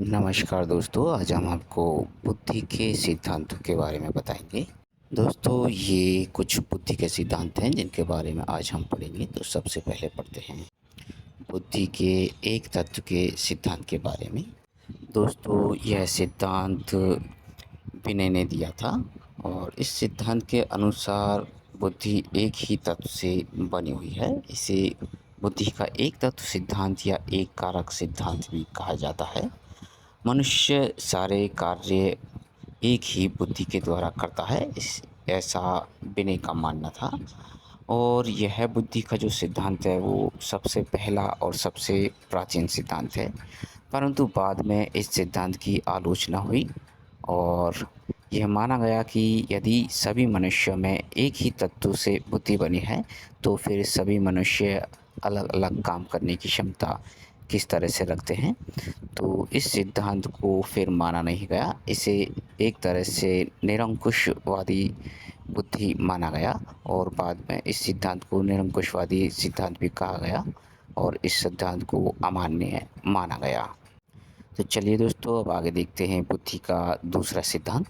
नमस्कार दोस्तों, आज हम आपको बुद्धि के सिद्धांतों के बारे में बताएँगे। दोस्तों, ये कुछ बुद्धि के सिद्धांत हैं जिनके बारे में आज हम पढ़ेंगे। तो सबसे पहले पढ़ते हैं बुद्धि के एक तत्व के सिद्धांत के बारे में। दोस्तों, यह सिद्धांत विनय ने दिया था और इस सिद्धांत के अनुसार बुद्धि एक ही तत्व से बनी हुई है। इसे बुद्धि का एक तत्व सिद्धांत या एक कारक सिद्धांत भी कहा जाता है। मनुष्य सारे कार्य एक ही बुद्धि के द्वारा करता है, इस ऐसा विनय का मानना था। और यह बुद्धि का जो सिद्धांत है वो सबसे पहला और सबसे प्राचीन सिद्धांत है। परंतु बाद में इस सिद्धांत की आलोचना हुई और यह माना गया कि यदि सभी मनुष्यों में एक ही तत्व से बुद्धि बनी है तो फिर सभी मनुष्य अलग-अलग काम करने की क्षमता किस तरह से रखते हैं। तो इस सिद्धांत को फिर माना नहीं गया। इसे एक तरह से निरंकुशवादी बुद्धि माना गया और बाद में इस सिद्धांत को निरंकुशवादी सिद्धांत भी कहा गया और इस सिद्धांत को अमान्य माना गया। तो चलिए दोस्तों, अब आगे देखते हैं बुद्धि का दूसरा सिद्धांत।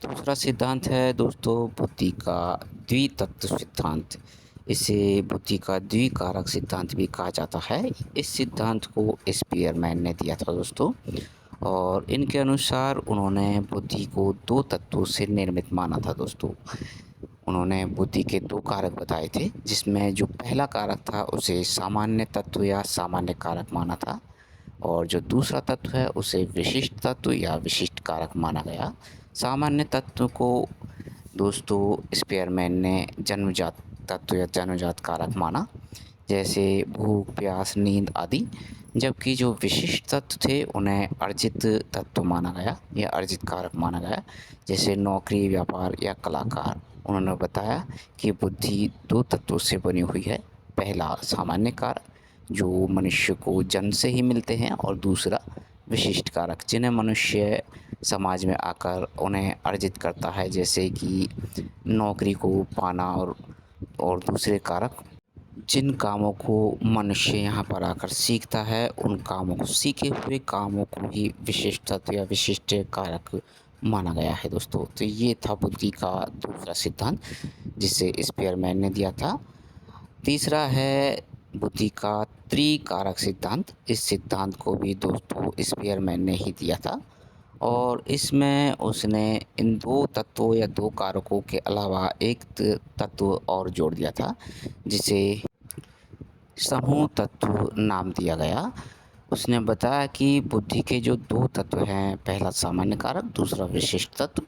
दूसरा सिद्धांत है दोस्तों बुद्धि का द्वितत्व सिद्धांत। इसे बुद्धि का द्विकारक सिद्धांत भी कहा जाता है। इस सिद्धांत को स्पीयरमैन ने दिया था दोस्तों और इनके अनुसार उन्होंने बुद्धि को दो तत्वों से निर्मित माना था दोस्तों। उन्होंने बुद्धि के दो कारक बताए थे, जिसमें जो पहला कारक था उसे सामान्य तत्व या सामान्य कारक माना था और जो दूसरा तत्व है उसे विशिष्ट तत्व या विशिष्ट कारक माना गया। सामान्य तत्व को दोस्तों स्पीयरमैन ने जन्मजात तत्व या जन्मजात कारक माना, जैसे भूख, प्यास, नींद आदि। जबकि जो विशिष्ट तत्व थे उन्हें अर्जित तत्व माना गया या अर्जित कारक माना गया, जैसे नौकरी, व्यापार या कलाकार। उन्होंने बताया कि बुद्धि दो तत्वों से बनी हुई है। पहला सामान्य कारक जो मनुष्य को जन्म से ही मिलते हैं और दूसरा विशिष्ट कारक जिन्हें मनुष्य समाज में आकर उन्हें अर्जित करता है, जैसे कि नौकरी को पाना और दूसरे कारक जिन कामों को मनुष्य यहाँ पर आकर सीखता है, उन कामों को सीखे हुए कामों को ही विशिष्ट तत्व या विशिष्ट कारक माना गया है दोस्तों। तो ये था बुद्धि का दूसरा सिद्धांत जिसे स्पीयरमैन ने दिया था। तीसरा है बुद्धि का त्रिकारक सिद्धांत। इस सिद्धांत को भी दोस्तों स्पीयरमैन ने ही दिया था और इसमें उसने इन दो तत्वों या दो कारकों के अलावा एक तत्व और जोड़ दिया था, जिसे समूह तत्व नाम दिया गया। उसने बताया कि बुद्धि के जो दो तत्व हैं, पहला सामान्य कारक, दूसरा विशिष्ट तत्व,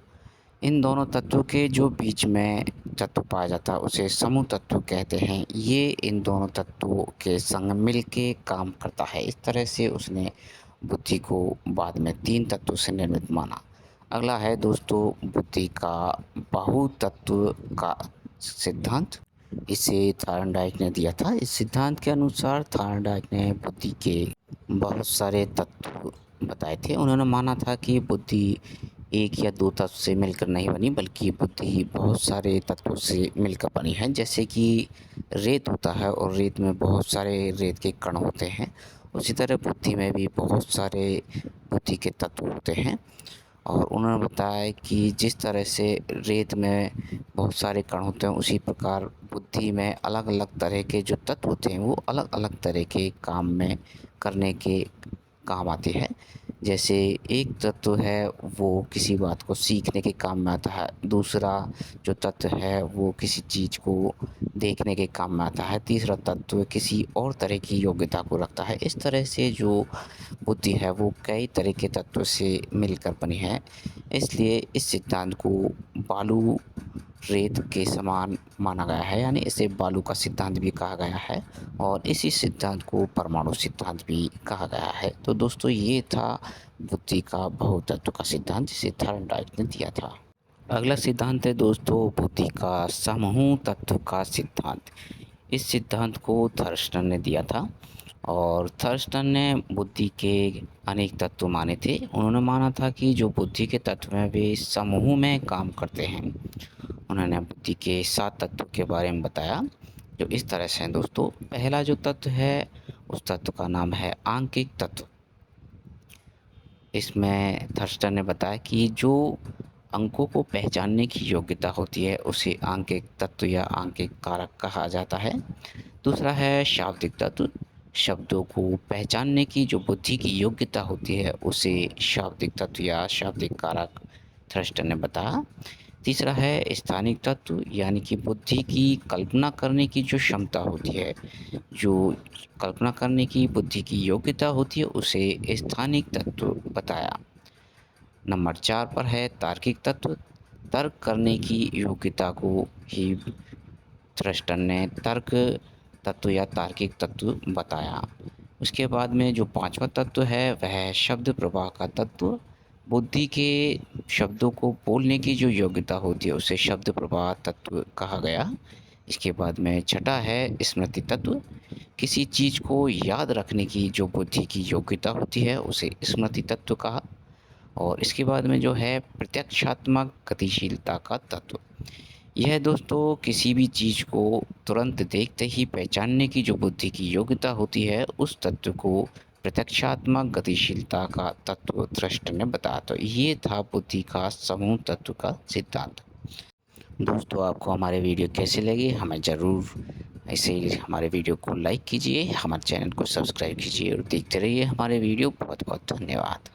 इन दोनों तत्वों के जो बीच में तत्व पाया जाता है उसे समूह तत्व कहते हैं। ये इन दोनों तत्वों के संग मिल के काम करता है। इस तरह से उसने बुद्धि को बाद में तीन तत्वों से निर्मित माना। अगला है दोस्तों बुद्धि का बहुतत्व का सिद्धांत। इसे थॉर्नडाइक ने दिया था। इस सिद्धांत के अनुसार थॉर्नडाइक ने बुद्धि के बहुत सारे तत्व बताए थे। उन्होंने माना था कि बुद्धि एक या दो तत्व से मिलकर नहीं बनी, बल्कि बुद्धि बहुत सारे तत्वों से मिलकर बनी है। जैसे कि रेत होता है और रेत में बहुत सारे रेत के कण होते हैं, उसी तरह बुद्धि में भी बहुत सारे बुद्धि के तत्व होते हैं। और उन्होंने बताया कि जिस तरह से रेत में बहुत सारे कण होते हैं, उसी प्रकार बुद्धि में अलग-अलग तरह के जो तत्व होते हैं वो अलग-अलग तरह के काम में करने के काम आते हैं। जैसे एक तत्व है वो किसी बात को सीखने के काम में आता है, दूसरा जो तत्व है वो किसी चीज़ को देखने के काम में आता है, तीसरा तत्व किसी और तरह की योग्यता को रखता है। इस तरह से जो बुद्धि है वो कई तरह के तत्वों से मिलकर बनी है। इसलिए इस सिद्धांत को बालू रेत के समान माना गया है, यानी इसे बालू का सिद्धांत भी कहा गया है और इसी सिद्धांत को परमाणु सिद्धांत भी कहा गया है। तो दोस्तों, ये था बुद्धि का बहुतत्व का सिद्धांत जिसे थॉर्नडाइक ने दिया था। अगला सिद्धांत है दोस्तों बुद्धि का समूह तत्व का सिद्धांत। इस सिद्धांत को थर्स्टन ने दिया था और थर्स्टन ने बुद्धि के अनेक तत्व माने थे। उन्होंने माना था कि जो बुद्धि के तत्व हैं वे समूह में काम करते हैं। उन्होंने बुद्धि के 7 तत्वों के बारे में बताया, जो इस तरह से हैं दोस्तों। पहला जो तत्व है उस तत्व का नाम है आंकिक तत्व। इसमें थर्स्टर ने बताया कि जो अंकों को पहचानने की योग्यता होती है उसे आंकिक तत्व या आंकिक कारक कहा जाता है। दूसरा है शाब्दिक तत्व। शब्दों को पहचानने की जो बुद्धि की योग्यता होती है उसे शाब्दिक तत्व या शाब्दिक कारक थ्रस्टर ने बताया। तीसरा है स्थानिक तत्व, यानी कि बुद्धि की कल्पना करने की जो क्षमता होती है, जो कल्पना करने की बुद्धि की योग्यता होती है उसे स्थानिक तत्व बताया। नंबर 4 पर है तार्किक तत्व। तर्क करने की योग्यता को ही थ्रस्टर ने तर्क तत्व या तार्किक तत्व बताया। उसके बाद में जो 5वां तत्व है वह है शब्द प्रवाह का तत्व। बुद्धि के शब्दों को बोलने की जो योग्यता होती है उसे शब्द प्रवाह तत्व कहा गया। इसके बाद में छठा है स्मृति तत्व। किसी चीज़ को याद रखने की जो बुद्धि की योग्यता होती है उसे स्मृति तत्व कहा। और इसके बाद में जो है प्रत्यक्षात्मक गतिशीलता का तत्व। यह दोस्तों किसी भी चीज़ को तुरंत देखते ही पहचानने की जो बुद्धि की योग्यता होती है उस तत्व को प्रत्यक्षात्मक गतिशीलता का तत्व थ्रस्टर ने बताया। तो ये था बुद्धि का समूह तत्व का सिद्धांत। दोस्तों आपको हमारे वीडियो कैसे लगे हमें ज़रूर ऐसे ही हमारे वीडियो को लाइक कीजिए, हमारे चैनल को सब्सक्राइब कीजिए और देखते रहिए हमारे वीडियो। बहुत बहुत धन्यवाद।